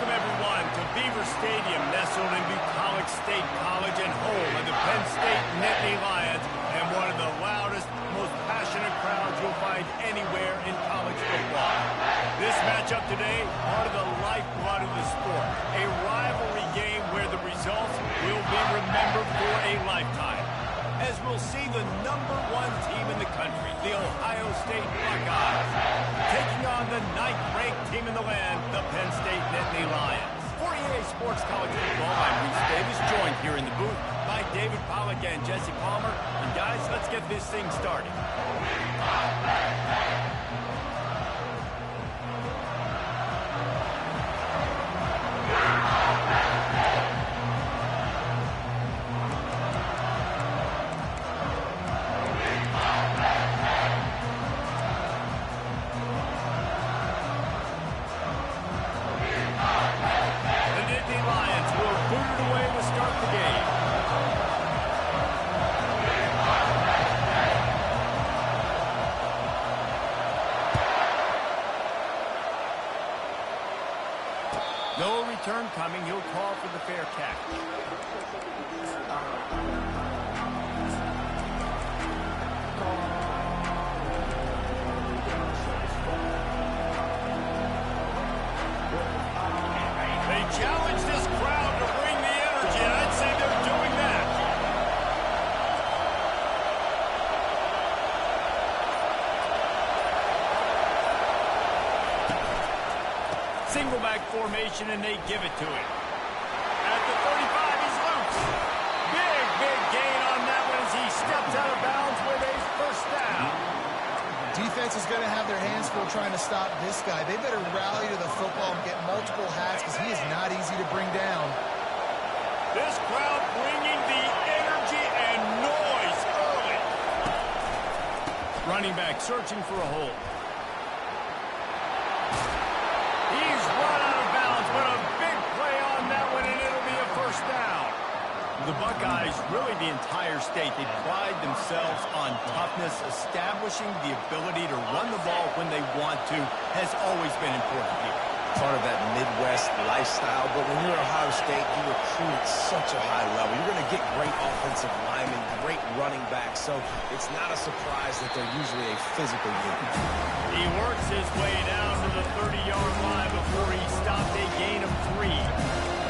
Welcome, everyone, to Beaver Stadium, nestled in Bucolic State College and home of the Penn State Nittany Lions, and one of the loudest, most passionate crowds you'll find anywhere in college football. This matchup today, part of the lifeblood of the sport, a rivalry game where the results will be remembered for a lifetime. As we'll see the #1 team in the country, the Ohio State Buckeyes, taking on the 9th-ranked team in the land, the Penn State Nittany Lions. For EA Sports College Football, I'm Reese Davis, joined here in the booth by David Pollack and Jesse Palmer. And guys, let's get this thing started. No return coming. He'll call for the fair catch. They challenge this crowd to bring the energy, and I'd say they're doing that. Single back formation, and they give it to him. At the 35, he's loose. Big gain on that one as he steps out of bounds with a first down. Defense is going to have their hands full trying to stop this guy. They better rally to the football and get multiple hats because he is not easy to bring down. This crowd bringing the energy and noise early. Running back searching for a hole. He's run out of bounds, but a big play on that one, and it'll be a first down. The Buckeyes, really the entire state, they pride themselves on toughness. Establishing the ability to run the ball when they want to has always been important here. Part of that Midwest lifestyle, but when you're at Ohio State, you recruit at such a high level. You're going to get great offensive linemen, great running backs, so it's not a surprise that they're usually a physical unit. He works his way down to the 30-yard line before he stopped a gain of 3.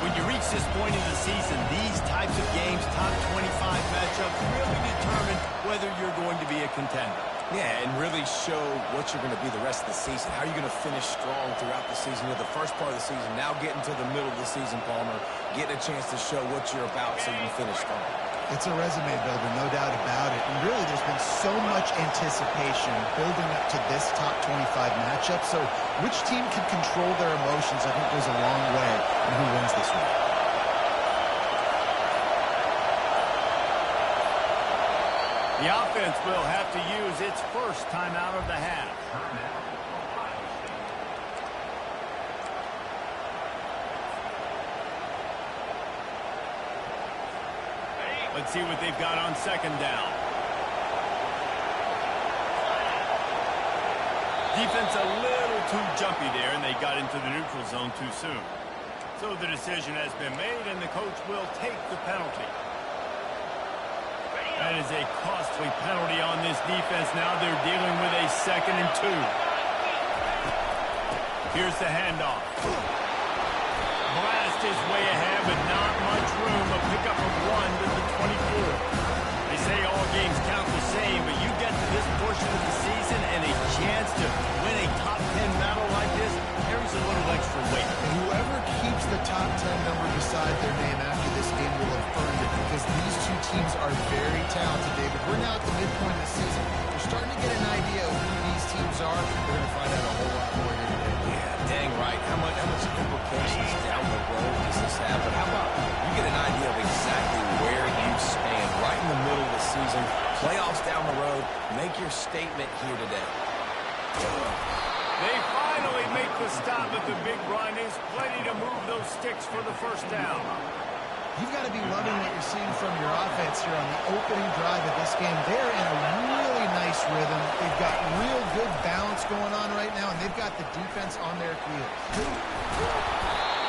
When you reach this point in the season, these types of games, top 25 matchups, really determine whether you're going to be a contender. Yeah, and really show what you're going to be the rest of the season. How are you going to finish strong throughout the season? You're the first part of the season, now getting to the middle of the season, Palmer, getting a chance to show what you're about so you can finish strong. It's a resume builder, no doubt about it. And really, there's been so much anticipation building up to this top 25 matchup. So which team can control their emotions, I think, goes a long way in who wins this one. The offense will have to use its first timeout of the half. Let's see what they've got on second down. Defense a little too jumpy there, and they got into the neutral zone too soon. So the decision has been made, and the coach will take the penalty. That is a costly penalty on this defense. Now they're dealing with a 2nd and 2. Here's the handoff. Blast his way ahead, but not much room. A pickup of 1 to the 24. They say all games count the same, but you get to this portion of the season and a chance to win a top 10 battle like this carries a little extra weight. And whoever keeps the top 10 number beside their name after this game will have earned it, because these two teams are very talented, David. We're now at the midpoint of the season. We're starting to get an idea of who these teams are. We're going to find out a whole lot more here today. Yeah, dang right. How much implications down the road does this have? But how about you get an idea of exactly where you stand right in the middle of the season, playoffs down the road, make your statement here today. They finally make the stop at the big run. Is plenty to move those sticks for the first down. You've got to be loving what you're seeing from your offense here on the opening drive of this game. They're in a really nice rhythm. They've got real good balance going on right now, and they've got the defense on their heels.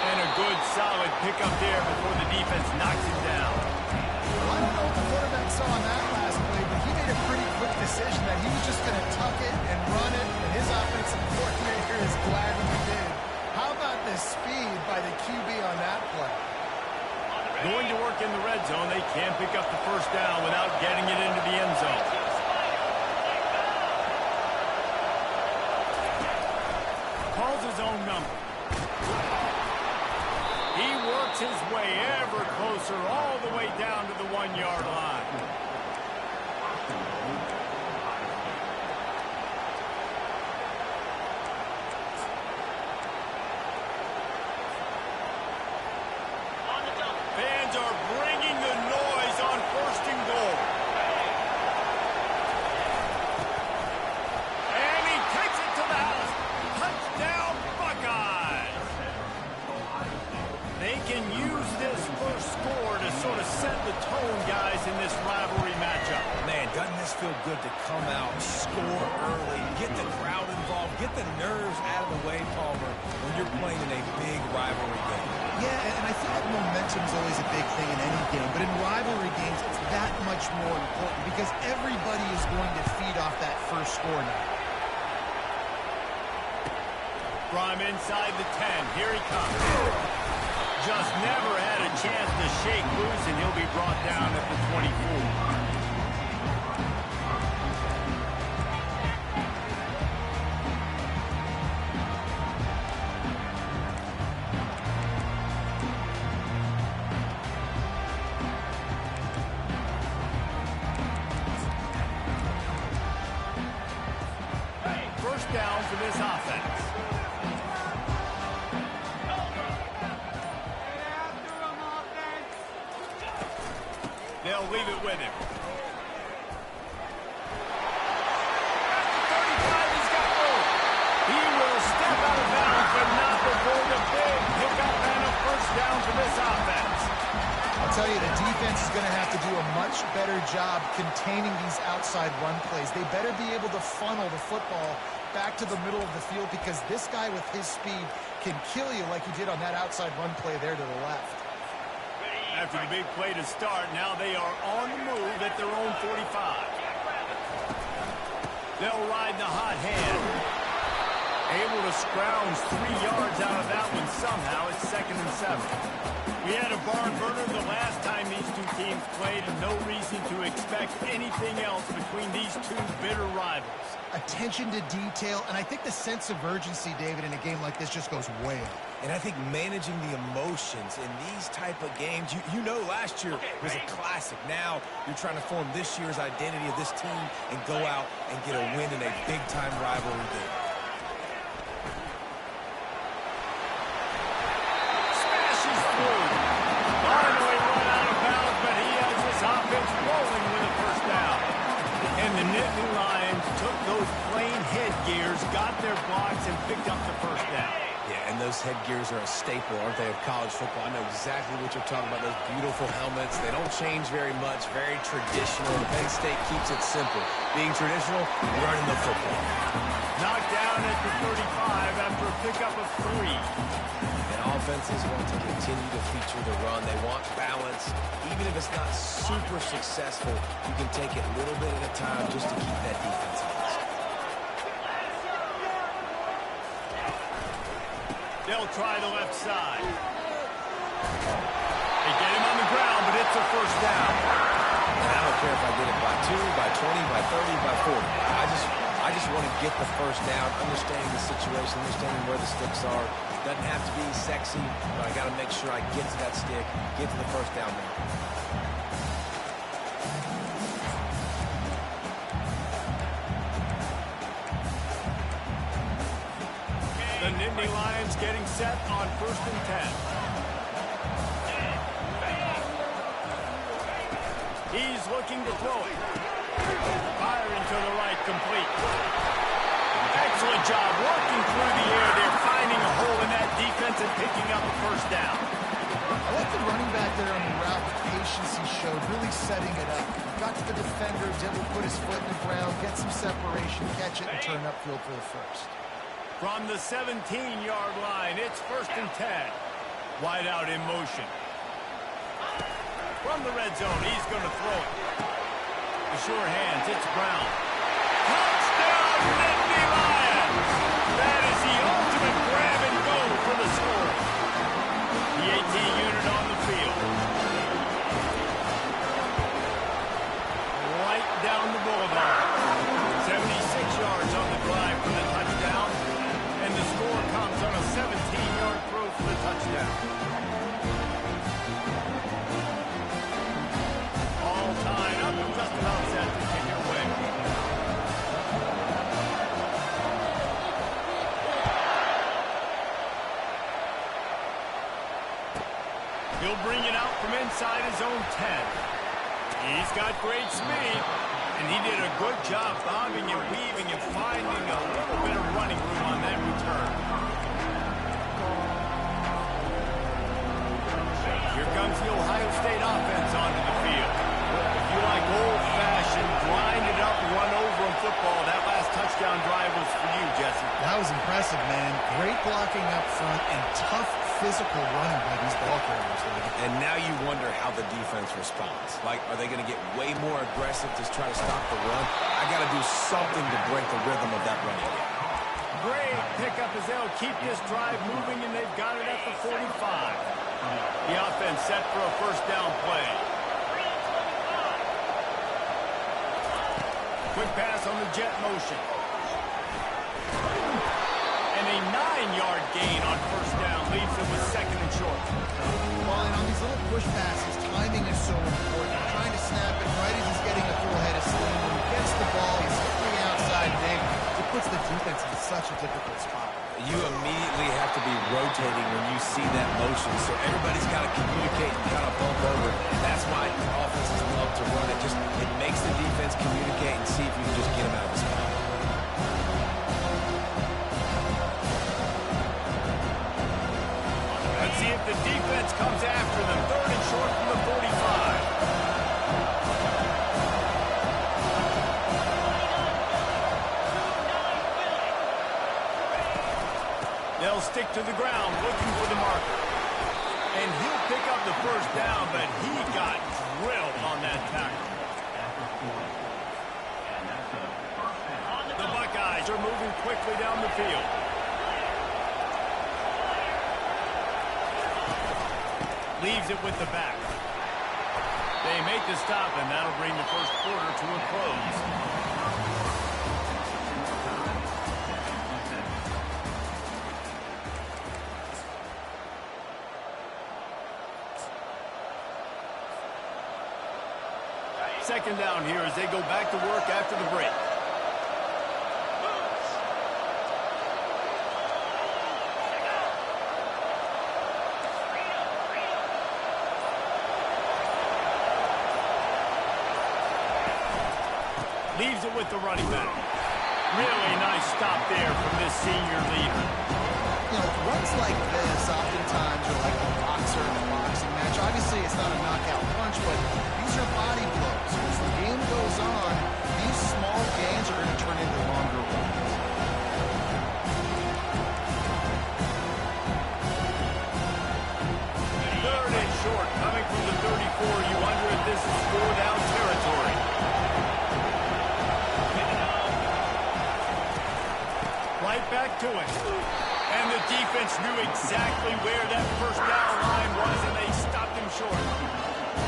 And a good, solid pickup there before the defense knocks it down. Well, I don't know what the quarterback saw on that last play, but he made a pretty quick decision that he was just going to tuck it and run it, and his offensive coordinator is glad when he did. How about the speed by the QB on that play? Going to work in the red zone. They can't pick up the first down without getting it into the end zone. Calls his own number. He works his way ever closer all the way down to the 1-yard line. Fans are bringing the noise on 1st and goal. And he takes it to the house. Touchdown, Buckeyes. They can use this first score to sort of set the tone, guys, in this rivalry matchup. Man, doesn't this feel good to come out, score early, get the crowd involved, get the nerves out of the way, Palmer, when you're playing in a big rivalry game. Yeah, and I feel like momentum is always a big thing in any game, but in rivalry games, it's that much more important because everybody is going to feed off that first score now. From inside the 10, here he comes. Just never had a chance to shake loose, and he'll be brought down at the 24. First down for this offense. They'll leave it with him. After 35, he's got room. He will step out of bounds, but not before the big pickup and a first down for this offense. I'll tell you, the defense is going to have to do a much better job containing these outside run plays. They better be able to funnel the football back to the middle of the field because this guy with his speed can kill you like he did on that outside run play there to the left. After the big play to start, now they are on the move at their own 45. They'll ride the hot hand. Able to scrounge 3 yards out of that one somehow. It's 2nd and 7. We had a barn burner the last time these two teams played, and no reason to expect anything else between these two bitter rivals. Attention to detail, and I think the sense of urgency, David, in a game like this just goes way up. And I think managing the emotions in these type of games, you know last year was a classic. Now you're trying to form this year's identity of this team and go out and get a win in a big-time rivalry game. Smashes through. Finally run out of bounds, but he has this offense rolling with a first down. And the Nittany Lions took those plain headgears, got their blocks, and picked up the first down. Yeah, and those headgears are a staple, aren't they, of college football? I know exactly what you're talking about, those beautiful helmets. They don't change very much, very traditional. Penn State keeps it simple. Being traditional, running the football. Knocked down at the 35 after a pickup of 3. And offenses want to continue to feature the run. They want balance. Even if it's not super successful, you can take it a little bit at a time just to keep that defense honest. They'll try the left side. They get him on the ground, but it's a first down. And I don't care if I get it by 2, by 20, by 30, by 40. I just want to get the first down, understanding the situation, understanding where the sticks are. Doesn't have to be sexy, but I got to make sure I get to that stick, get to the first down there. The Nittany Lions getting set on 1st and 10. He's looking to throw it. Firing to the right, complete. Excellent job working through the air there, finding a hole in that defense and picking up a first down. I like the running back there on the route, the patience he showed, really setting it up. Got to the defender, was able to put his foot in the ground, get some separation, catch it, and turn upfield for the first. From the 17-yard line, it's 1st and 10. Wide out in motion. From the red zone, he's going to throw it. The sure hands, it's Brown. Touchdown, Nittany Lions! That is the ultimate grab and go for the score. The 18 unit on the field. Right down the boulevard. 76 yards on the drive for the touchdown. And the score comes on a 17-yard throw for the touchdown. All tied up and just about set to kick it away. He'll bring it out from inside his own 10. He's got great speed, and he did a good job bobbing and weaving and finding a little bit of running room on that return. Here comes the Ohio State offense onto the field. If you like old-fashioned, grind-it-up, run-over football, that last touchdown drive was for you, Jesse. That was impressive, man. Great blocking up front and tough physical running by these ball carriers. And now you wonder how the defense responds. Like, are they going to get way more aggressive to try to stop the run? I got to do something to break the rhythm of that running game. Great pickup as they'll keep this drive moving, and they've got it at the 45. The offense set for a first down play. Quick pass on the jet motion. And a 9-yard gain on first down leaves it with second and short. Well, and on these little push passes, timing is so important. Trying to snap it right as he's getting a full head of steam. When he gets the ball, he's hitting the outside big. It puts the defense in such a difficult spot. You immediately have to be rotating when you see that motion, so everybody's got to communicate and kind of bump over. That's why offenses love to run it. It makes the defense communicate and see if you can just get him out of the spot. Let's see if the defense comes after them. Third and short from the 45. They'll stick to the ground looking for the marker. And he'll pick up the first down, but he got drilled on that tackle. The Buckeyes are moving quickly down the field. Leaves it with the back. They make the stop, and that'll bring the first quarter to a close. Second down here as they go back to work after the break. Leaves it with the running back. Really nice stop there from this senior leader. You know, runs like this oftentimes are like a boxer in a boxing match. Obviously, it's not a knockout punch, but these are body blows. As the game goes on, these small gains are going to turn into longer runs. Third and short, coming from the 34. You wonder if this is 4-down territory. Right back to it. And the defense knew exactly where that first down line was, and they stopped him short.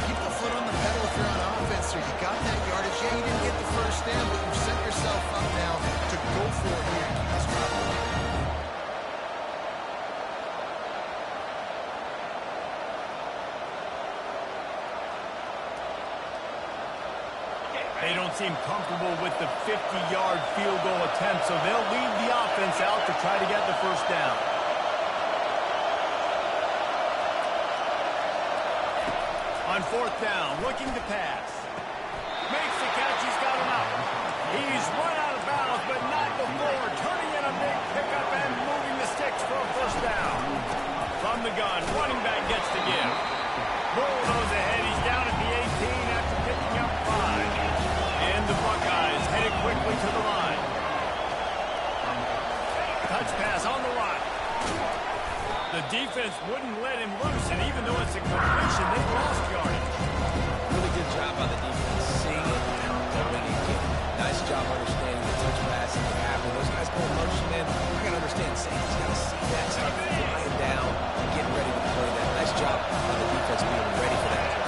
Keep the foot on the pedal if you're on offense, so you got that yardage. Yeah, you didn't get the first down, but you set yourself up now to go for it here and keep this drive going. They don't seem comfortable with the 50-yard field goal attempt, so they'll leave the offense out to try to get the first down. On fourth down, looking to pass. Makes the catch, he's got him out. He's run out of bounds, but not before turning in a big pickup and moving the sticks for a first down. From the gun, running back gets the give. Bulldoze ahead, he's down at the 18 after picking up 5. And the Buckeyes headed quickly to the line. Touch pass on the right. The defense wouldn't let him loose, and even though it's a completion, they lost yardage. Really good job by the defense, seeing it and going and getting it. Nice job understanding the touch passes that happen. Those guys go in motion, man. I got to understand, safety's got to see that, start flying down, and getting ready to play that. Nice job by the defense being ready for that play.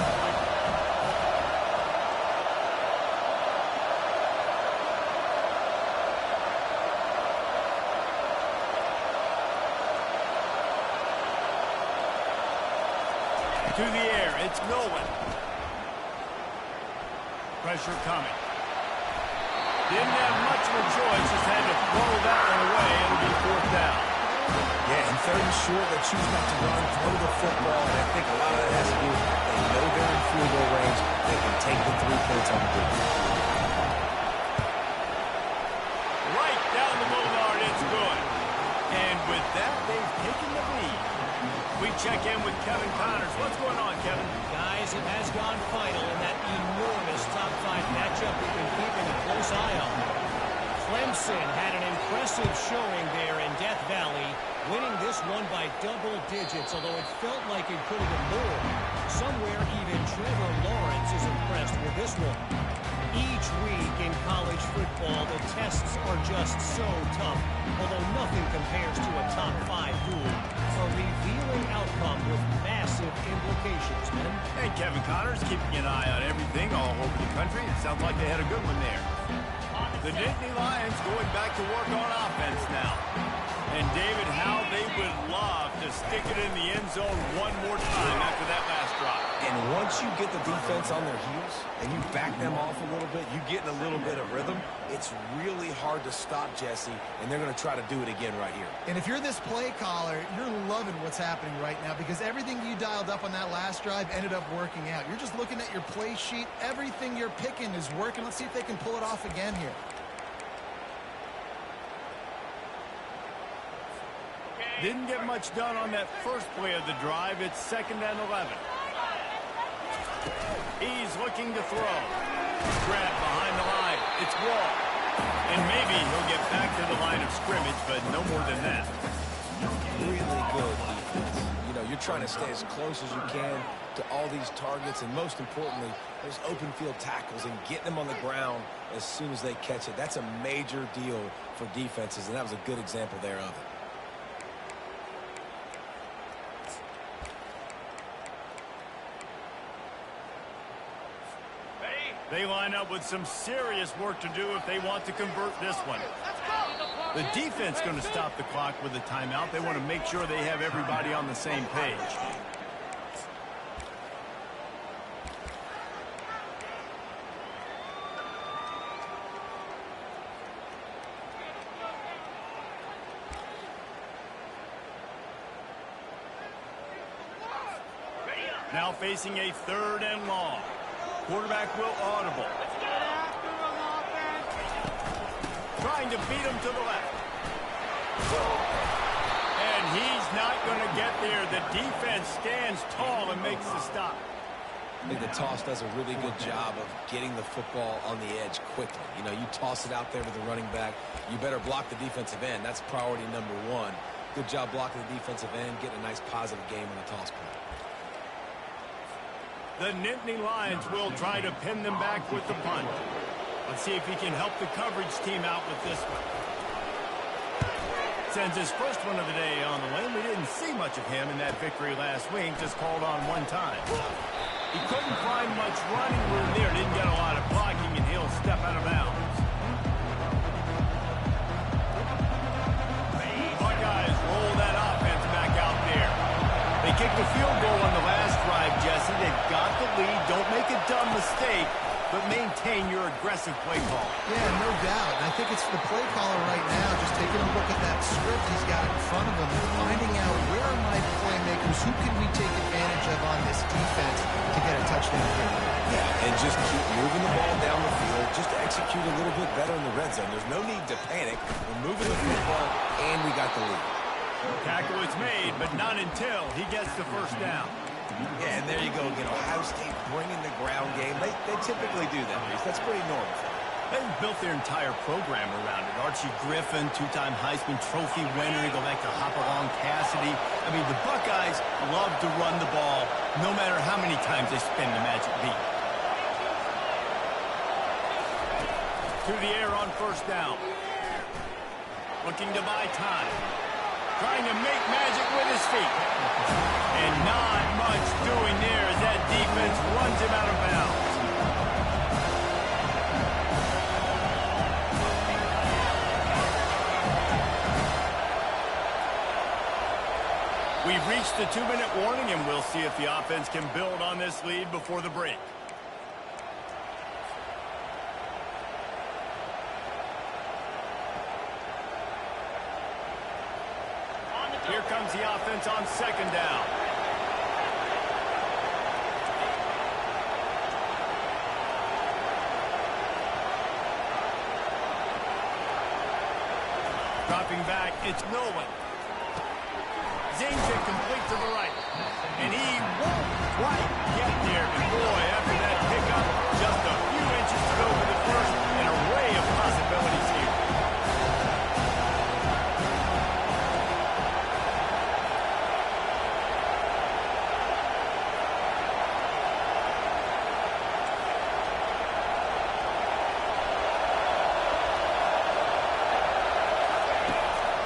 To the air, it's Nolan. Pressure coming. Didn't have much of a choice, just had to throw that one away. It'll be 4th down. Yeah, and 3rd and short, they choose not to run, throw the football, and I think a lot of that has to do with they know they're in field goal range. They can take the 3 points on the board. Right down the boulevard, it's good. And with that, they've taken the lead. We check in with Kevin Connors. What's going on, Kevin? Guys, it has gone final in that enormous top 5 matchup we've been keeping a close eye on. Clemson had an impressive showing there in Death Valley, winning this one by double digits, although it felt like it could have been more. Somewhere even Trevor Lawrence is impressed with this one. Each week in college football, the tests are just so tough, although nothing compares to a top 5 duel. A revealing outcome with massive implications, man. Hey, Kevin Connors, keeping an eye on everything all over the country. It sounds like they had a good one there. The Nittany Lions going back to work on offense now. And, David, how they would love to stick it in the end zone one more time after that last drive. And once you get the defense on their heels and you back them off a little bit, you get in a little bit of rhythm, it's really hard to stop, Jesse, and they're going to try to do it again right here. And if you're this play caller, you're loving what's happening right now because everything you dialed up on that last drive ended up working out. You're just looking at your play sheet. Everything you're picking is working. Let's see if they can pull it off again here. Didn't get much done on that first play of the drive. It's 2nd and 11. He's looking to throw. Grab behind the line. It's Wall. And maybe he'll get back to the line of scrimmage, but no more than that. Really good defense. You know, you're trying to stay as close as you can to all these targets, and most importantly, those open field tackles and getting them on the ground as soon as they catch it. That's a major deal for defenses, and that was a good example there of it. They line up with some serious work to do if they want to convert this one. The defense going to stop the clock with a timeout. They want to make sure they have everybody on the same page. Now facing a 3rd and long. Quarterback will audible. Trying to beat him to the left. And he's not going to get there. The defense stands tall and makes the stop. I think the toss does a really good job of getting the football on the edge quickly. You know, you toss it out there to the running back. You better block the defensive end. That's priority number 1. Good job blocking the defensive end, getting a nice positive game on the toss play. The Nittany Lions will try to pin them back with the punt. Let's see if he can help the coverage team out with this one. Sends his first one of the day on the lane. We didn't see much of him in that victory last week, just called on one time. He couldn't find much running room there. Didn't get a lot of blocking, and he'll step out of bounds. Buckeyes roll that offense back out there. They kicked the field goal on the last drive, Jesse. They've got the lead. Don't make a dumb mistake, but maintain your aggressive play call. Yeah, no doubt. And I think it's the play caller right now just taking a look at that script he's got in front of him and finding out where are my playmakers, who can we take advantage of on this defense to get a touchdown here. Yeah, and just keep moving the ball down the field. Just execute a little bit better in the red zone. There's no need to panic. We're moving the football, and we got the lead. Tackle is made, but not until he gets the first down. Yeah, and there you go again. Ohio State bringing the ground game. They typically do that, Reese. That's pretty normal for them. They've built their entire program around it. Archie Griffin, 2-time Heisman Trophy winner. You go back to Hopalong Cassidy. I mean, the defenses love to run the ball, no matter how many times they spin the magic beat. To the air on first down. Looking to buy time. Trying to make magic with his feet. And not much doing there as that defense runs him out of bounds. We've reached the 2-minute warning, and we'll see if the offense can build on this lead before the break. Here comes the offense on second down. Dropping back, it's Nolan. Zings it complete to the right. And he won't quite get there. And boy, after that pickup, just a few inches to go for the first. An array of possibilities here.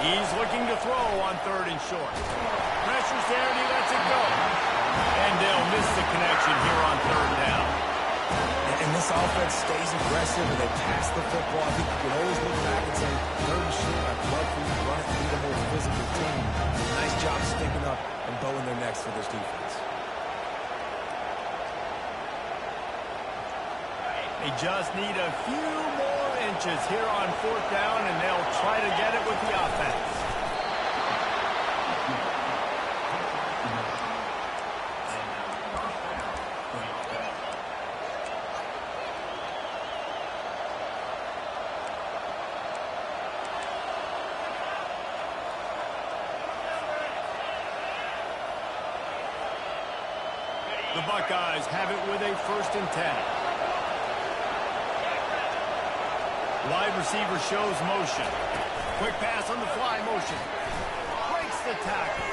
He's looking to throw on third and short. Pressure's there and he lets it go. And they'll miss the connection here on third down. And this offense stays aggressive and they pass the football. I think you can always look back and say, third and short, I'd love for you to run it and beat a more physical team. Nice job sticking up and bowing their necks for this defense. They just need a few more inches here on fourth down, and they'll try to get it with the offense. The Buckeyes have it with a 1st and 10. Wide receiver shows motion. Quick pass on the fly motion. Breaks the tackle.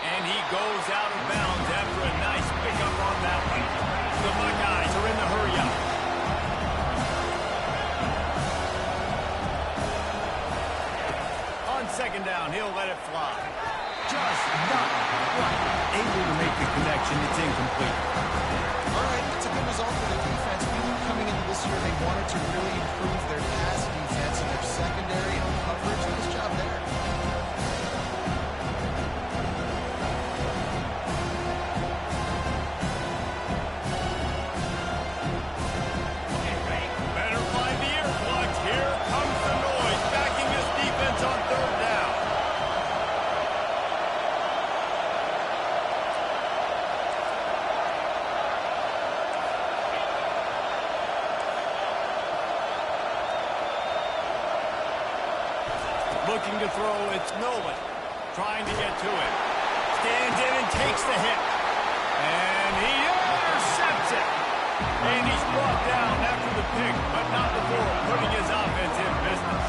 And he goes out of bounds after a nice pickup on that one. The Buckeyes are in the hurry up. On second down, he'll let it fly. Just not quite able to make the connection. It's incomplete. All right, it's a good result for the defense. We knew coming into this year they wanted to really improve their pass defense and their secondary and coverage. Nice job there. Better find the earplugs. Here comes the noise, backing this defense on third down. Looking to throw, it's Nolan. Trying to get to it. Stands in and takes the hit. And he intercepts it. And he's brought down after the pick, but not before putting his offense in business.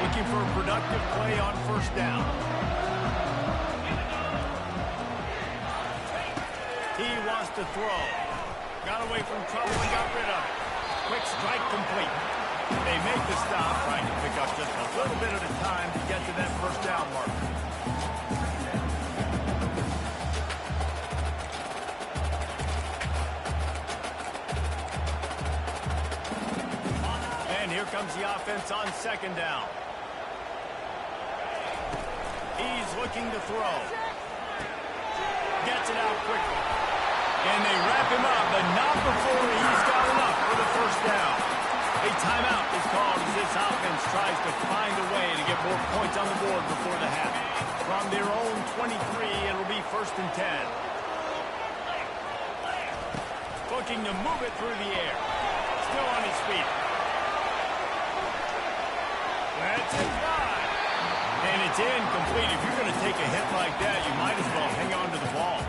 Looking for a productive play on first down. He wants to throw. Got away from trouble and got rid of it. Quick strike complete. They make the stop, trying to pick up just a little bit at a time to get to that first down mark. And here comes the offense on second down. He's looking to throw. Gets it out quickly. And they wrap him up, but not before he's got enough for the first down. A timeout is called as this offense tries to find a way to get more points on the board before the half. From their own 23, it'll be 1st and 10. Looking to move it through the air. Still on his feet. That's it. And it's incomplete. If you're going to take a hit like like that, you might as well hang on to the ball.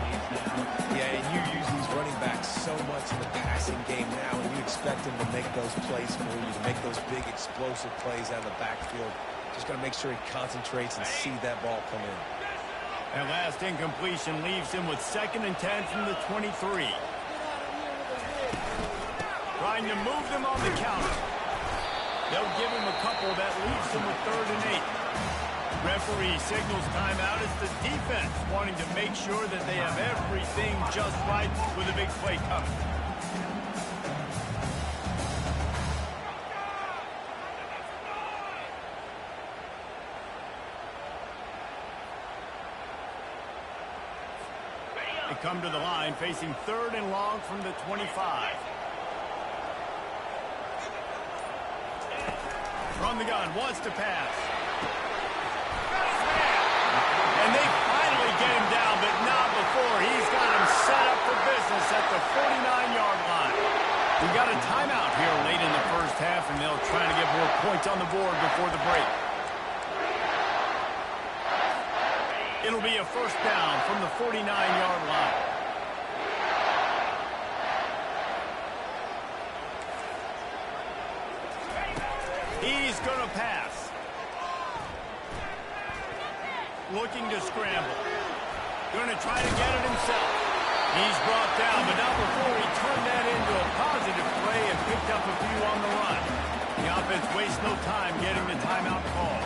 Yeah, and you use these running backs so much in the passing game now, and you expect them to make those plays for you, to make those big explosive plays out of the backfield. Just got to make sure he concentrates and see that ball come in. That last incompletion leaves him with 2nd and 10 from the 23. Trying to move them on the counter. They'll give him a couple. That leaves him with 3rd and 8. Referee signals timeout as the defense wanting to make sure that they have everything just right with a big play coming. They come to the line facing 3rd and long from the 25. From the gun, wants to pass. And they finally get him down, but not before. He's got him set up for business at the 49-yard line. We got a timeout here late in the first half, and they'll try to get more points on the board before the break. It'll be a 1st down from the 49-yard line. He's going to pass. Looking to scramble. Going to try to get it himself. He's brought down, but not before he turned that into a positive play and picked up a few on the run. The offense wastes no time getting the timeout call.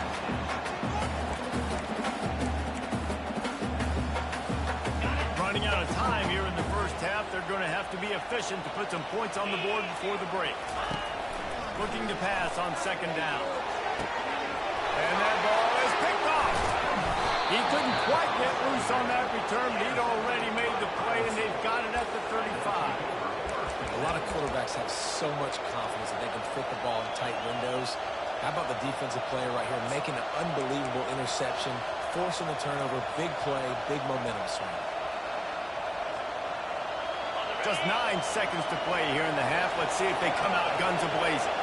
Running out of time here in the first half. They're going to have to be efficient to put some points on the board before the break. Looking to pass on 2nd down. And that ball is picked off. He couldn't quite get loose on that return, but he'd already made the play, and they've got it at the 35. A lot of quarterbacks have so much confidence that they can fit the ball in tight windows. How about the defensive player right here making an unbelievable interception, forcing the turnover, big play, big momentum swing. Just 9 seconds to play here in the half. Let's see if they come out guns a-blazing.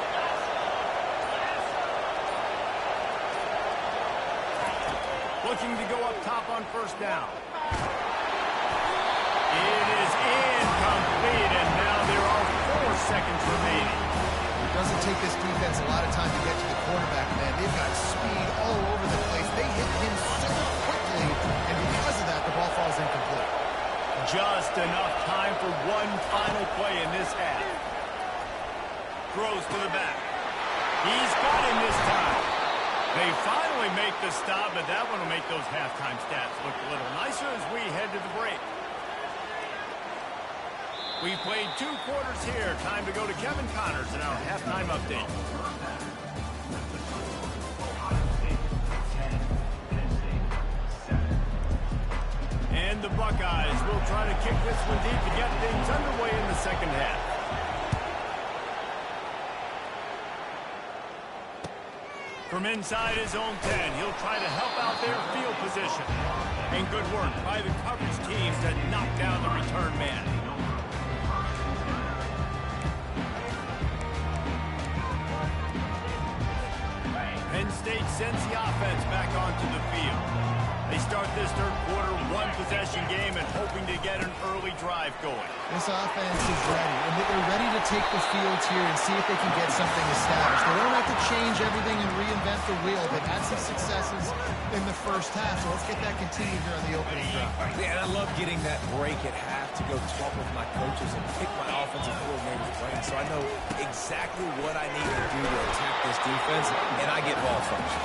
Looking to go up top on 1st down. It is incomplete, and now there are 4 seconds remaining. It doesn't take this defense a lot of time to get to the quarterback, man. They've got speed all over the place. They hit him so quickly, and because of that, the ball falls incomplete. Just enough time for one final play in this half. Throws to the back. He's got him this time. They finally make the stop, but that one will make those halftime stats look a little nicer as we head to the break. We played 2 quarters here. Time to go to Kevin Connors in our halftime update. And the Buckeyes will try to kick this one deep to get things underway in the 2nd half. From inside his own 10, he'll try to help out their field position. And good work by the coverage teams to knock down the return man. Penn State sends the offense back onto the field. They start this 3rd quarter one-possession game and hoping to get an early drive going. This offense is ready, and they're ready to take the field here and see if they can get something established. They don't have to change everything and reinvent the wheel. They've had some successes in the first half, so let's get that continued here on the opening drive. Yeah, and I love getting that break at half to go talk with my coaches and pick my offensive coordinator's brain, so I know exactly what I need to do to attack this defense, and I get ball function.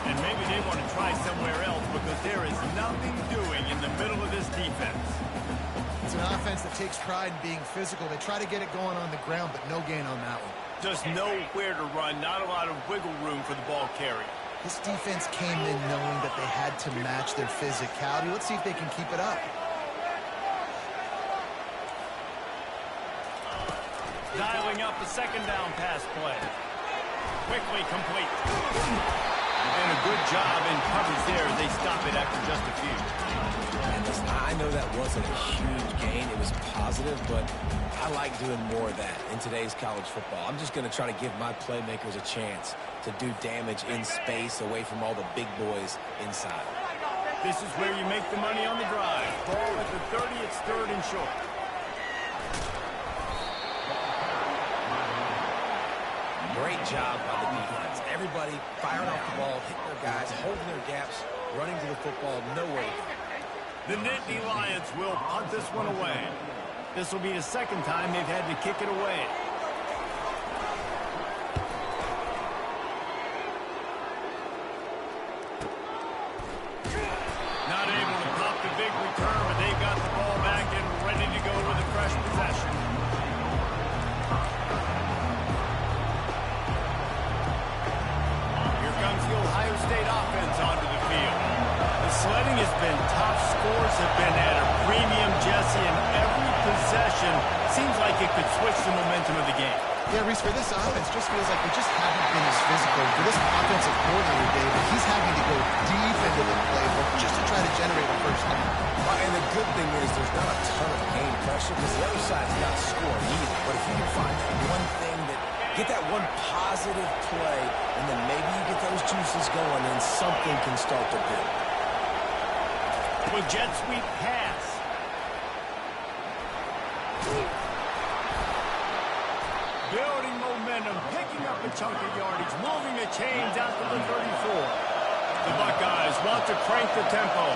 And maybe they want to try somewhere else because there is nothing doing in the middle of this defense. It's an offense that takes pride in being physical. They try to get it going on the ground, but no gain on that one. Just nowhere to run, not a lot of wiggle room for the ball carrier. This defense came in knowing that they had to match their physicality. Let's see if they can keep it up. Dialing up the 2nd down pass play. Quickly complete. And a good job in coverage there. They stop it after just a few. And listen, I know that wasn't a huge gain. It was positive, but I like doing more of that in today's college football. I'm just going to try to give my playmakers a chance to do damage in space away from all the big boys inside. This is where you make the money on the drive. Ball at the 30, it's third and short. Great job by the defense. Everybody firing off the ball, hitting their guys, holding their gaps, running to the football, nowhere to go. The Nittany Lions will punt this one away. This will be the second time they've had to kick it away. Not able to pop the big return, but they got the ball back and ready to go with a fresh possession. Here comes the Ohio State offense onto the field. The sledding has been tough. Scores have been at a premium, Jesse, and every possession seems like it could switch the momentum of the game. Yeah, Reese, for this offense, just feels like they just haven't been as physical. For this offensive coordinator, David, he's having to go deep into the playbook just to try to generate a first down. And the good thing is there's not a ton of game pressure because the other side's not scoring either. But if you can find that one thing get that one positive play, and then maybe you get those juices going, and something can start to build. With jet sweep pass. Building momentum, picking up a chunk of yardage, moving the chains out to the 34. The Buckeyes want to crank the tempo.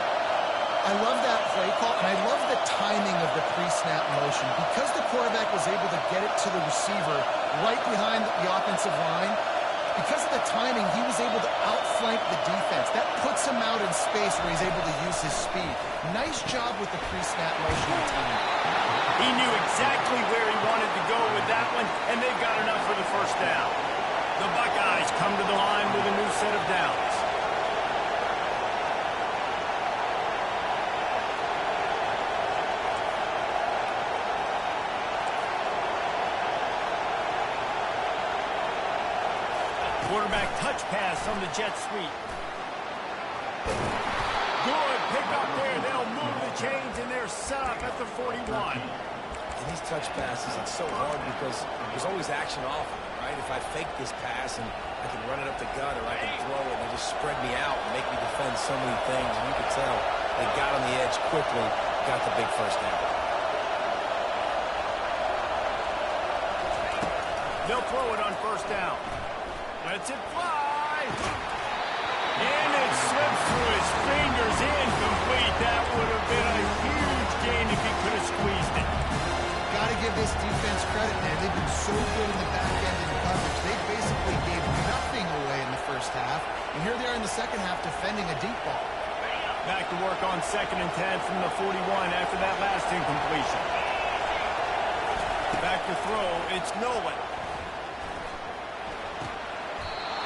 I love that play call, and I love the timing of the pre-snap motion. Because the quarterback was able to get it to the receiver right behind the offensive line, because of the timing, he was able to outflank the defense. That puts him out in space where he's able to use his speed. Nice job with the pre-snap motion and timing. He knew exactly where he wanted to go with that one, and they've got enough for the first down. The Buckeyes come to the line with a new set of downs. Quarterback touch pass on the jet sweep. Good pick up there. They'll move the chains, and they're set up at the 41. And these touch passes, it's so hard because there's always action off of it, right? If I fake this pass and I can run it up the gut or I can throw it and they just spread me out and make me defend so many things, and you can tell they got on the edge quickly, got the big first down. They'll throw it on first down. Lets it fly. And it slips through his fingers, incomplete. That would have been a huge gain if he could have squeezed it. Got to give this defense credit, man. They've been so good in the back end in coverage. They basically gave nothing away in the first half. And here they are in the second half defending a deep ball. Back to work on 2nd and 10 from the 41 after that last incompletion. Back to throw. It's Nolan.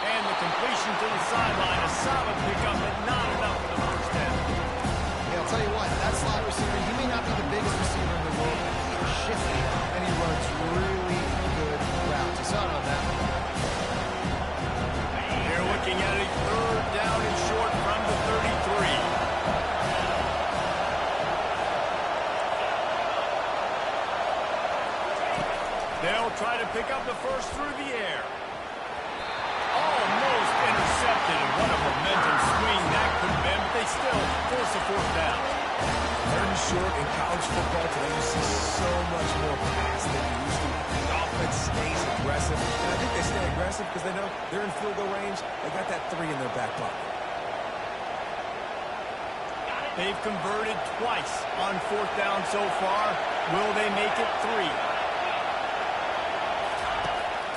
And the completion to the sideline. A solid pickup, but not enough for the first down. Yeah, I'll tell you what, that slot receiver, he may not be the biggest receiver in the world, but he is shifty, and he runs really good routes. You saw it on that one. They're looking at a third down and short from the 33. They'll try to pick up the first through the air. Almost intercepted, and what a momentum swing that could have been, but they still force a fourth down. Third and short in college football today, you see so much more pass than you used to. The offense stays aggressive, and I think they stay aggressive because they know they're in field goal range. They got that 3 in their back pocket. They've converted twice on fourth down so far. Will they make it 3?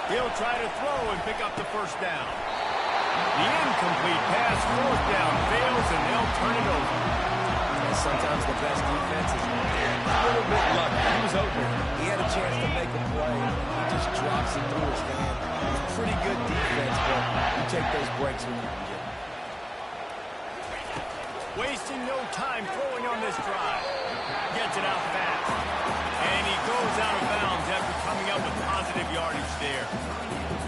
He'll try to throw and pick up the first down. The incomplete pass, fourth down, fails, and they'll turn it over. And sometimes the best defense is a little bit lucky. He was open. He had a chance to make a play. He just drops it through his hand. It's pretty good defense, but you take those breaks when you can get them. Wasting no time throwing on this drive. Gets it out fast. And he goes out of bounds after coming up with positive yardage there.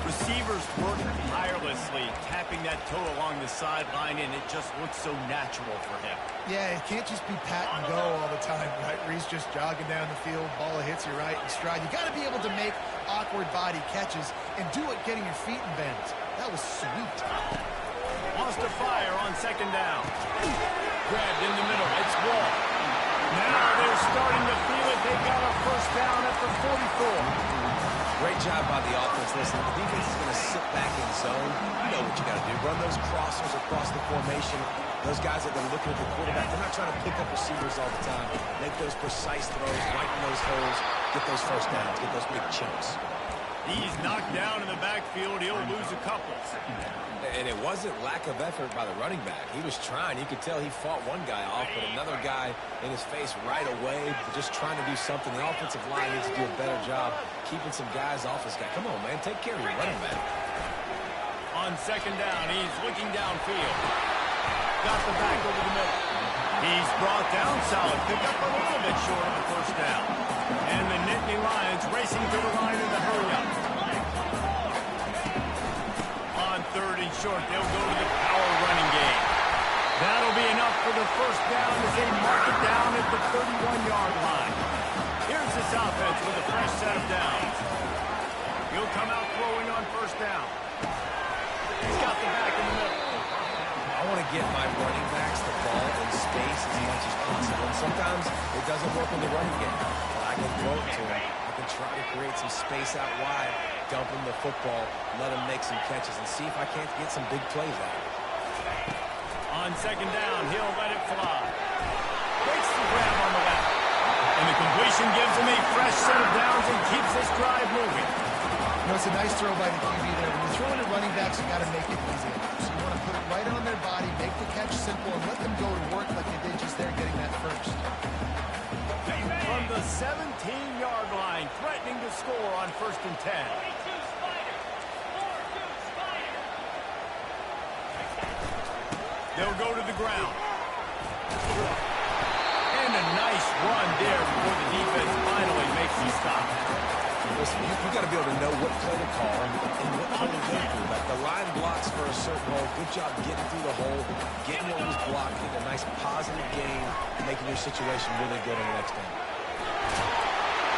Receivers work tirelessly, tapping that toe along the sideline, and it just looks so natural for him. Yeah, it can't just be pat and go all the time, right? Reese just jogging down the field, ball hits you right in stride. You got to be able to make awkward body catches and do it getting your feet in bends. That was sweet. Wants to fire on 2nd down. Grabbed in the middle. It's Wall. Now they're starting to feel it. They got a first down at the 44. Great job by the offense. Listen, the defense is going to sit back in zone. You know what you got to do. Run those crossers across the formation. Those guys that are looking at the quarterback, they're not trying to pick up receivers all the time. Make those precise throws, right in those holes, get those first downs, get those big chunks. He's knocked down in the backfield. He'll lose a couple. And it wasn't lack of effort by the running back. He was trying. You could tell he fought one guy off, but another guy in his face right away, just trying to do something. The offensive line needs to do a better job keeping some guys off his guy. Come on, man. Take care of your running back. On second down, he's looking downfield. Got the back over the middle. He's brought down solid. Picked up a little bit short of the first down. And the Nittany Lions racing to the line in the hurry-up. On third and short, they'll go to the power running game. That'll be enough for the first down as they mark it down at the 31-yard line. Here's this offense with a fresh set of downs. He'll come out throwing on first down. He's got the back in the middle. I want to get my running backs the ball in space as much as possible. And sometimes it doesn't work in the running game. But I can throw it to him. I can try to create some space out wide, dump him the football, let him make some catches, and see if I can't get some big plays out of it. On second down, he'll let it fly. Takes the grab on the left. And the completion gives him a fresh set of downs and keeps this drive moving. You know, it's a nice throw by the QB there. When you're throwing to running backs, you got to make it easy. So you want to put it right on their body, make the catch simple, and let them go to work like they did just there getting that first. From the 17-yard line, threatening to score on first and 10. They'll go to the ground. And a nice run there before the defense finally makes the stop. Listen, you got to be able to know what play to call and what play to go through. Like the line blocks for a certain hole. Good job getting through the hole, getting what was blocked, getting a nice positive gain, and making your situation really good on the next down.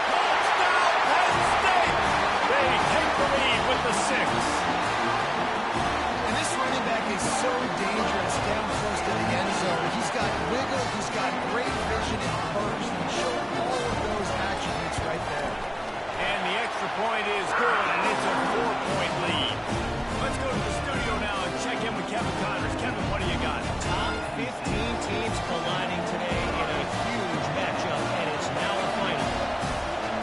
Touchdown, Penn State! They take the lead with the 6. And this running back is so dangerous down close to the end zone. He's got wiggle, he's got great vision and burst. He showed all of those attributes right there. And the extra point is good, and it's a 4-point lead. Let's go to the studio now and check in with Kevin Connors. Kevin, what do you got? Top 15 teams colliding today in a huge matchup, and it's now a final.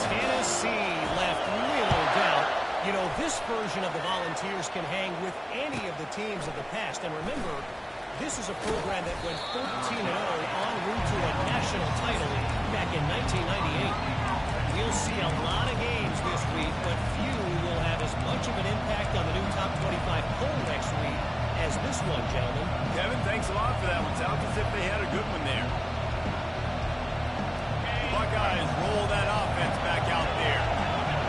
Tennessee left little doubt. You know, this version of the Volunteers can hang with any of the teams of the past. And remember, this is a program that went 13-0 en route to a national title back in 1998. We'll see a lot of games this week, but few will have as much of an impact on the new top 25 poll next week as this one, gentlemen. Kevin, thanks a lot for that one. Sounds as if they had a good one there. Buckeyes roll that offense back out there.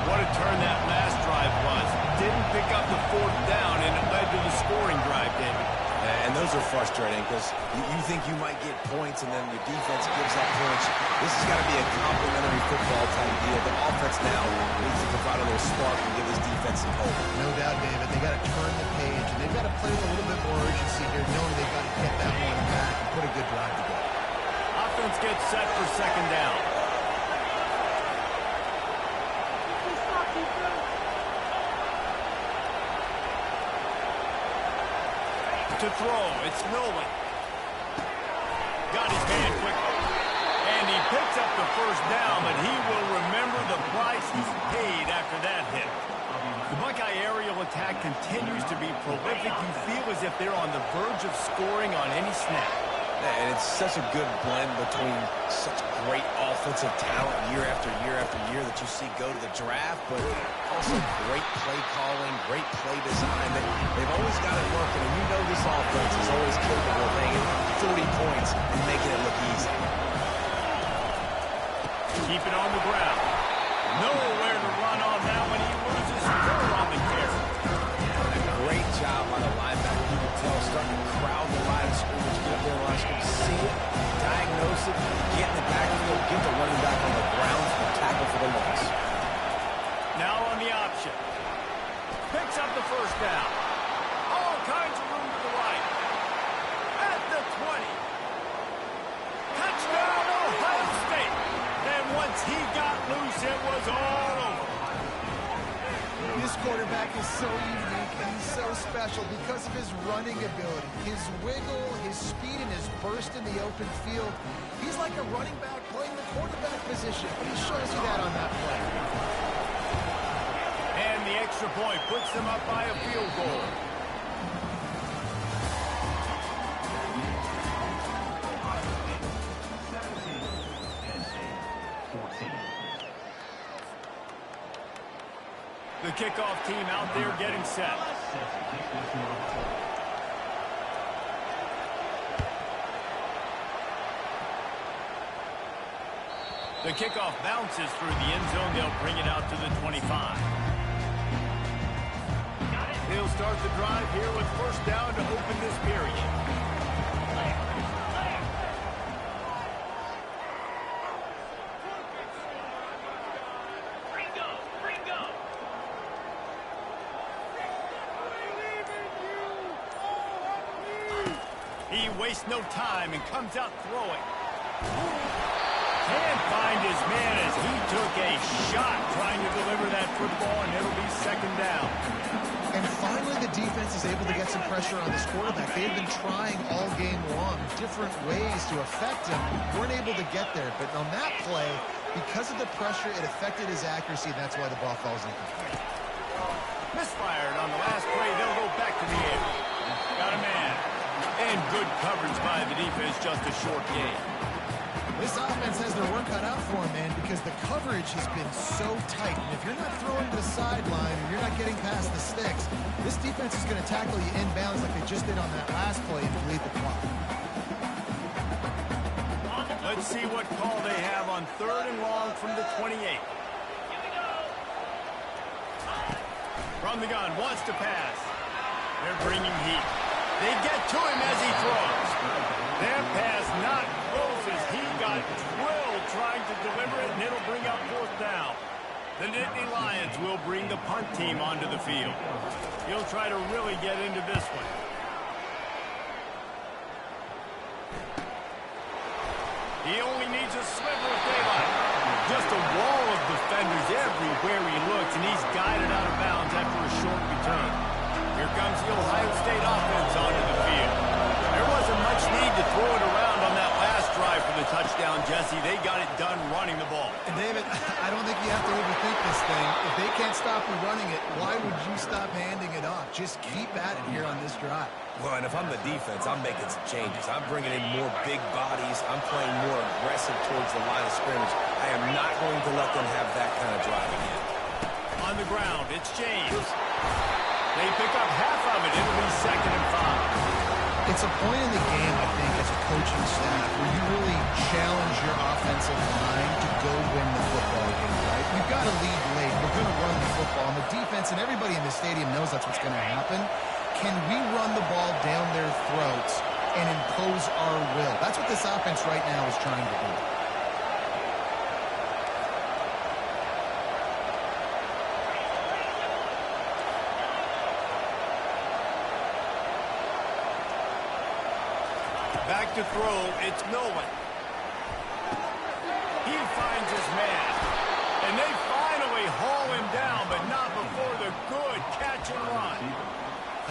What a turn that last drive was. Didn't pick up the fourth down, and it led to the scoring drive, David. And those are frustrating because you think you might get points and then your defense gives up points. This has got to be a complementary football type deal. The offense now needs to provide a little spark and give this defense some hope. No doubt, David. They got to turn the page, and they've got to play with a little bit more urgency here, knowing they've got to get that one back and put a good drive together. Offense gets set for second down. To throw, it's Nolan. Got his man quickly. And he picks up the first down, but he will remember the price he's paid after that hit. The Buckeye aerial attack continues to be prolific. You feel as if they're on the verge of scoring on any snap. And it's such a good blend between such great offensive talent year after year after year that you see go to the draft, but also great play calling, great play design. They've always got it working, and you know this offense is always capable of hanging 40 points and making it look easy. Keep it on the ground. Nowhere to run on that when he loses 4 on the carry. A great job by the linebacker. You can tell starting to crowd the line of scrimmage, get up there in the line of scrimmage, see it, diagnose it, get in the backfield, get the running back on the ground for the tackle for the loss. Now on the option. Picks up the first down. All kinds of room to the right. At the 20. he got loose, it was all over. This quarterback is so unique and he's so special because of his running ability, his wiggle, his speed, and his burst in the open field. He's like a running back playing the quarterback position, but he shows you that on that play. And the extra point puts them up by a field goal. The kickoff team out there getting set. The kickoff bounces through the end zone. They'll bring it out to the 25. They'll start the drive here with first down to open this period. He wastes no time and comes out throwing. Can't find his man as he took a shot trying to deliver that football, and it'll be second down. And finally the defense is able to get some pressure on this quarterback. They've been trying all game long different ways to affect him. Weren't able to get there, but on that play, because of the pressure, it affected his accuracy, and that's why the ball falls incomplete. Misfired on the last play. They'll go back to the air. Got a man. And good coverage by the defense, just a short gain. This offense has their work cut out for them, man, because the coverage has been so tight. And if you're not throwing to the sideline or you're not getting past the sticks, this defense is going to tackle you inbounds like they just did on that last play and bleed the clock. Let's see what call they have on third and long from the 28. From the gun, wants to pass. They're bringing heat. They get to him as he throws. Their pass not close as he got drilled trying to deliver it, and it'll bring up fourth down. The Nittany Lions will bring the punt team onto the field. He'll try to really get into this one. He only needs a sliver of daylight. Just a wall of defenders everywhere he looks, and he's guided out of bounds after a short return. Here comes the Ohio State offense onto the field. There wasn't much need to throw it around on that last drive for the touchdown, Jesse. They got it done running the ball. And David, I don't think you have to overthink this thing. If they can't stop you running it, why would you stop handing it off? Just keep at it here on this drive. Well, and if I'm the defense, I'm making some changes. I'm bringing in more big bodies. I'm playing more aggressive towards the line of scrimmage. I am not going to let them have that kind of drive again. On the ground, it's James. They pick up half of it. It'll be 2nd and 5. It's a point in the game, I think, as a coaching staff, where you really challenge your offensive line to go win the football game, right? We've got to lead late. We're going to run the football. And the defense and everybody in the stadium knows that's what's going to happen. Can we run the ball down their throats and impose our will? That's what this offense right now is trying to do. Back to throw, it's Nolan. He finds his man. And they finally haul him down, but not before the good catch and run.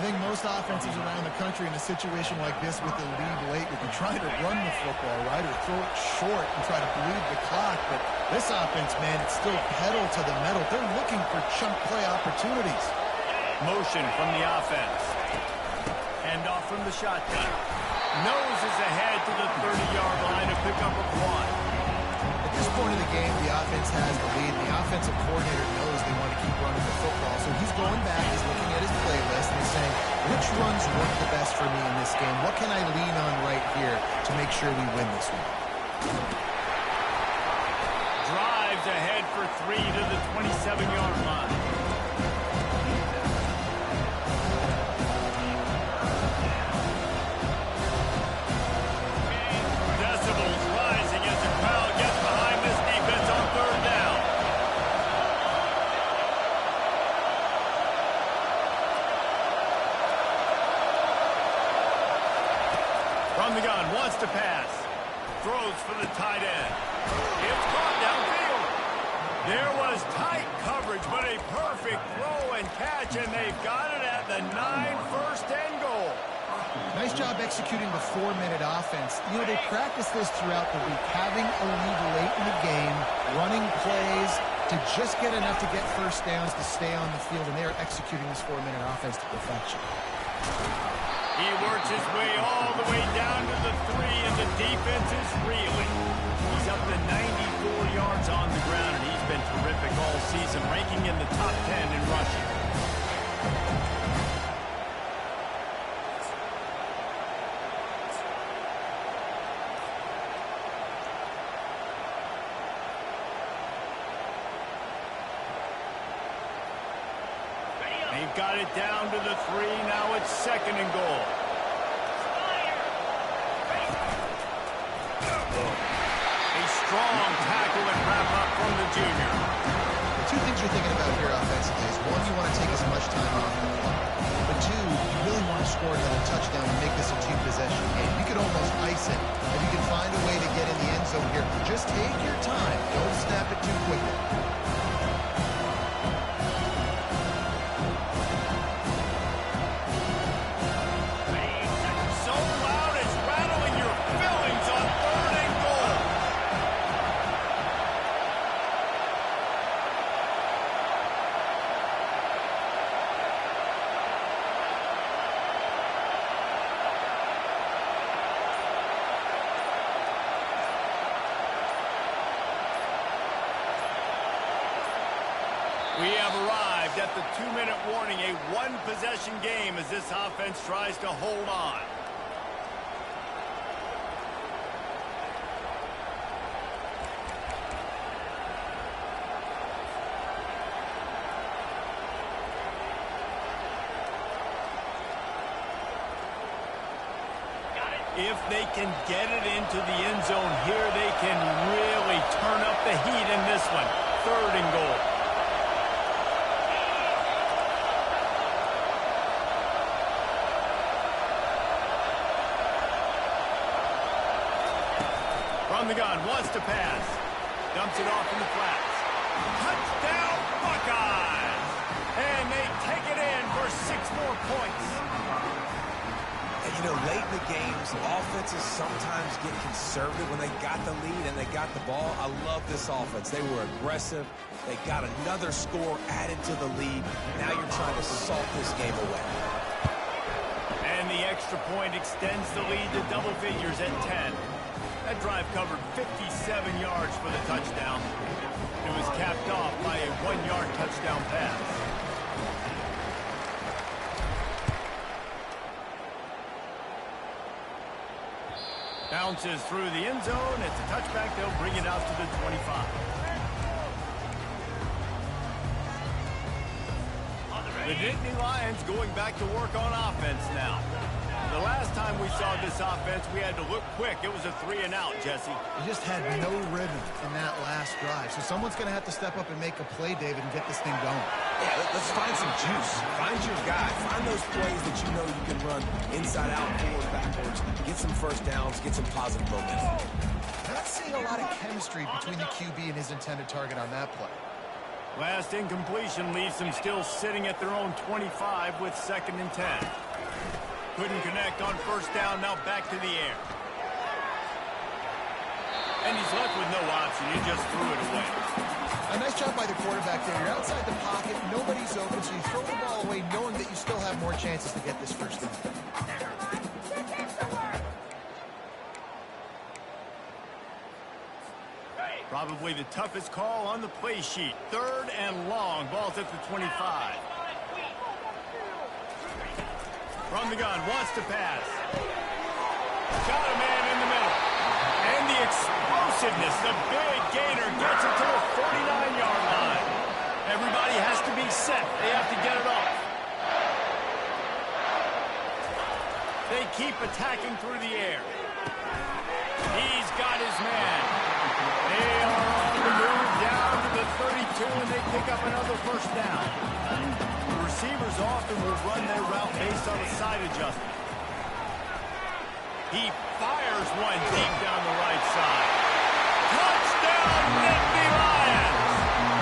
I think most offenses around the country in a situation like this with the lead late would be trying to run the football, right, or throw it short and try to bleed the clock. But this offense, man, it's still pedal to the metal. They're looking for chunk play opportunities. Motion from the offense. Hand off from the shotgun. Noses ahead to the 30-yard line to pick up a one. At this point in the game, the offense has the lead. The offensive coordinator knows they want to keep running the football. So he's going back, he's looking at his playlist, and he's saying, which runs work the best for me in this game? What can I lean on right here to make sure we win this one? Drives ahead for 3 to the 27-yard line. Decibels rising as the crowd gets behind this defense on third down. From the gun, wants to pass. Throws for the tight end. It's caught downfield. There was tight coverage, but a perfect throw and catch, and they've got it at the 9 first and goal. Nice job executing the 4-minute offense. You know, they practice this throughout the week, having a lead late in the game, running plays to just get enough to get first downs to stay on the field, and they are executing this 4-minute offense to perfection. He works his way all the way down to the 3, and the defense is reeling. He's up to 94 yards on the ground, and he's been terrific all season, ranking in the top 10 in rushing. They've got it down to the 3. Now it's 2nd and goal. A strong tackle and wrap up from the junior. The two things you're thinking about here offensively is, one, you want to take as much time off the clock. But two, you really want to score another touchdown and make this a 2-possession game. You could almost ice it if you can find a way to get in the end zone here. Just take your time. Don't snap it too quickly. We have arrived at the 2-minute warning, a 1-possession game as this offense tries to hold on. If they can get it into the end zone here, they can really turn up the heat in this one. 3rd and goal. From the gun, wants to pass. Dumps it off in the flats. Touchdown, Buckeyes! And they take it in for 6 more points. And, you know, late in the games, offenses sometimes get conservative when they got the lead and they got the ball. I love this offense. They were aggressive. They got another score added to the lead. Now you're trying to salt this game away. And the extra point extends the lead to double figures at 10. That drive covered 57 yards for the touchdown. It was capped off by a 1-yard touchdown pass. Bounces through the end zone. It's a touchback. They'll bring it out to the 25. The Nittany Lions going back to work on offense now. The last time we saw this offense, we had to look quick. It was a 3-and-out, Jesse. You just had no rhythm in that last drive. So someone's going to have to step up and make a play, David, and get this thing going. Yeah, let's find some juice. Find your guy. Find those plays that you know you can run inside out, forward, backwards. Get some first downs. Get some positive momentum. Not seeing a lot of chemistry between the QB and his intended target on that play. Last incompletion leaves them still sitting at their own 25 with 2nd and 10. Couldn't connect on first down, now back to the air. And he's left with no option. He just threw it away. A nice job by the quarterback there. You're outside the pocket, nobody's open, so you throw the ball away knowing that you still have more chances to get this first down. Probably the toughest call on the play sheet. 3rd and long. Ball's at the 25. From the gun, wants to pass. Got a man in the middle. And the explosiveness, the big gainer gets it to the 49-yard line. Everybody has to be set. They have to get it off. They keep attacking through the air. He's got his man. They are on the move down to the 32, and they pick up another first down. Receivers often will run their route based on a side adjustment. He fires one deep down the right side. Touchdown, Nittany Lions!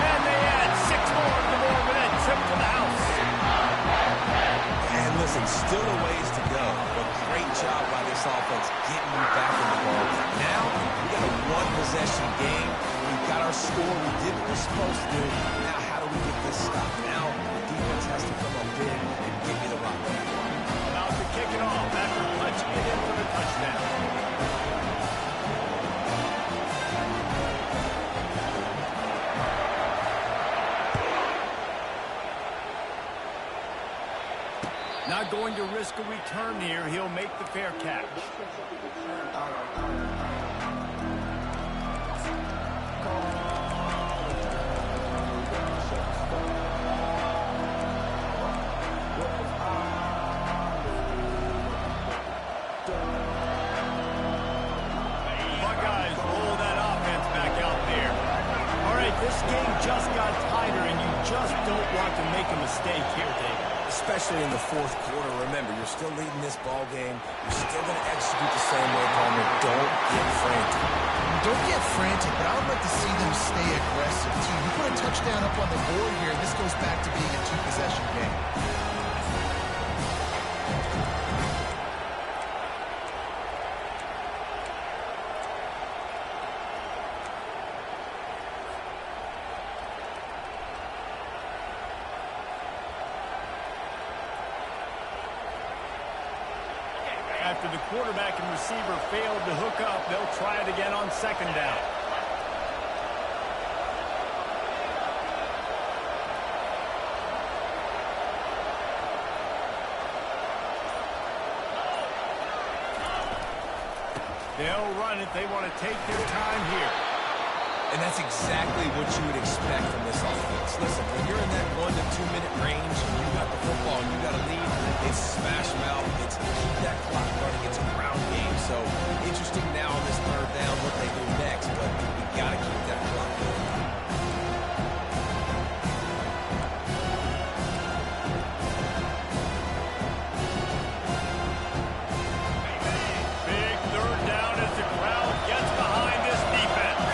two-possession game. We got our score. We did what we're supposed to do. Now, how do we get this stopped? Now, the defense has to come up big and give me the rock. About to kick it off after punching it in for the touchdown. Not going to risk a return here. He'll make the fair catch. Buckeyes roll that offense back out there. All right, this game just got tighter, and you just don't want to make a mistake here, David. Especially in the fourth quarter. Remember, you're still leading this ball game. You're still going to execute the same way, Palmer. Don't get frantic. Don't get frantic, but I would like to see them stay aggressive, too. You put a touchdown up on the board here, this goes back to being a two-possession game. After the quarterback and receiver failed to hook up, they'll try it again on second down. They'll run it. They want to take their time here. And that's exactly what you would expect from this offense. Listen, when you're in that 1 to 2 minute range and you got the football and you got a lead, it's smash them out. It's keep that clock running. It's a ground game. So interesting now on this third down what they do next, but we got to keep that clock moving. Big third down as the crowd gets behind this defense.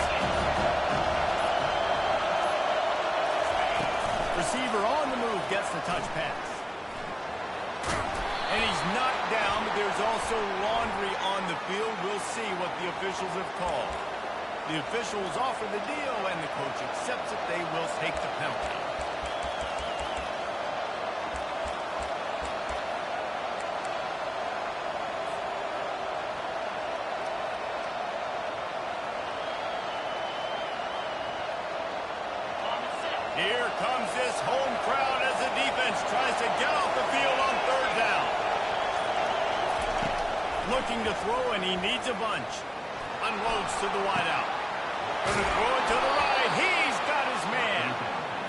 Receiver on the move gets the touch pass. And he's knocked down, but there's also laundry on the field. We'll see what the officials have called. The officials offer the deal, and the coach accepts it. They will take the penalty. Here comes this home crowd as the defense tries to get off the field on third down. Looking to throw, and he needs a bunch. Unloads to the wideout. Going to throw it to the right. He's got his man.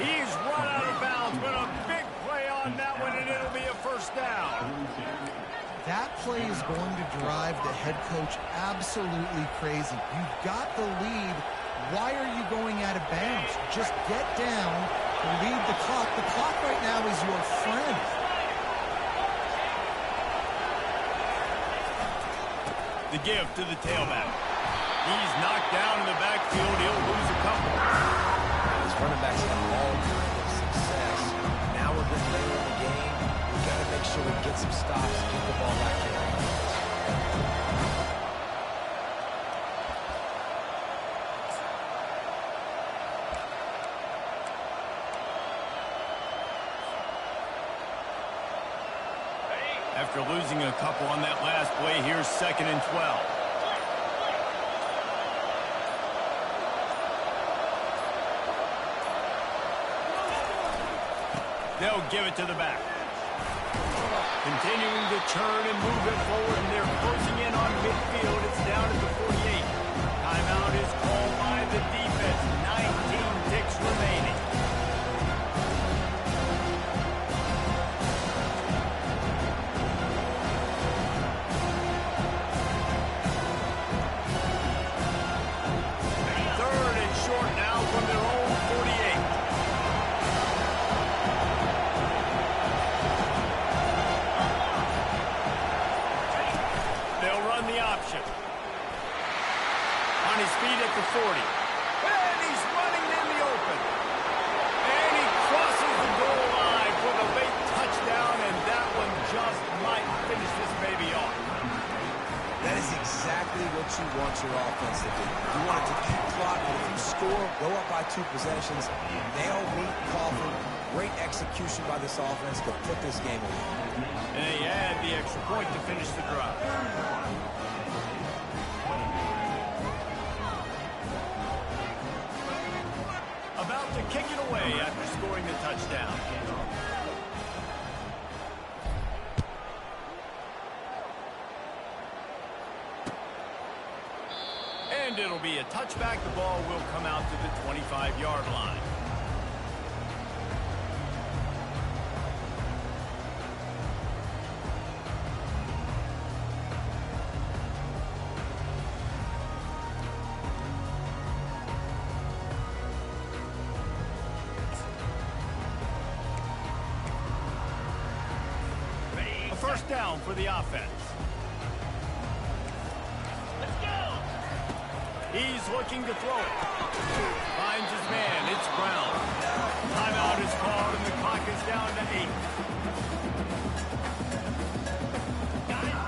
He's run out of bounds, but a big play on that one, and it'll be a first down. That play is going to drive the head coach absolutely crazy. You've got the lead. Why are you going out of bounds? Just get down, lead the clock. The clock right now is your friend. The give to the tailback. He's knocked down in the backfield. He'll lose a couple. His running backs have all kinds of success. Now we're getting later in the game. We've got to make sure we get some stops and get the ball back to our offense. After losing a couple on that last play, here's 2nd and 12. They'll give it to the back. Continuing to turn and move it forward, and they're closing in on midfield. It's down at the 48. Timeout is called by the defense. 19 ticks remaining. On his feet at the 40. And he's running in the open. And he crosses the goal line for the late touchdown, and that one just might finish this baby off. That is exactly what you want your offense to do. You want it to keep score, go up by 2 possessions, nail meet Coughlin. Great execution by this offense to put this game away. And they add the extra point to finish the drive. About to kick it away after scoring the touchdown. And it'll be a touchback. The ball will come out to the 25-yard line. A first down for the offense. He's looking to throw it. Finds his man. It's Brown. Timeout is called, and the clock is down to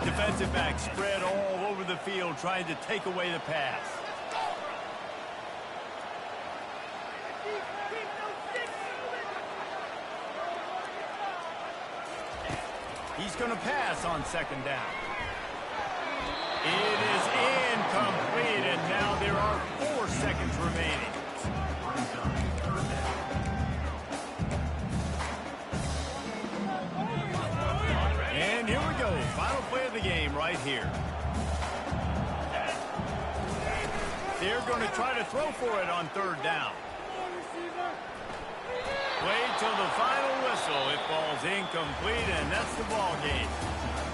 8. Defensive back spread all over the field trying to take away the pass. He's going to pass on second down. It is incomplete, and now there are 4 seconds remaining. And here we go. Final play of the game right here. They're going to try to throw for it on third down. Wait till the final whistle. It falls incomplete, and that's the ball game.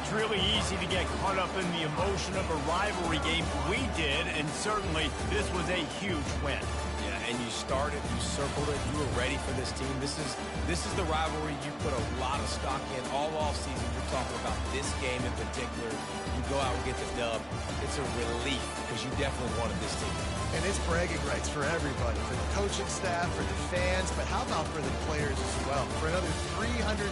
It's really easy to get caught up in the emotion of a rivalry game. We did, and certainly this was a huge win. Yeah, and you started, you circled it, you were ready for this team. This is the rivalry you put a lot of stock in all offseason. You're talking about this game in particular. You go out and get the dub. It's a relief because you definitely wanted this team. And it's bragging rights for everybody, for the coaching staff, for the fans, but how about for the players as well? For another 365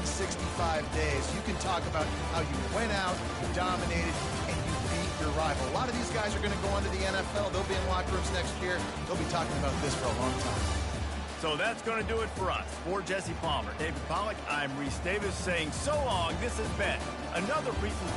days, you can talk about how you went out, you dominated, and you beat your rival. A lot of these guys are going to go on to the NFL. They'll be in locker rooms next year. They'll be talking about this for a long time. So that's going to do it for us. For Jesse Palmer, David Pollack, I'm Reese Davis saying so long. This has been another presentation.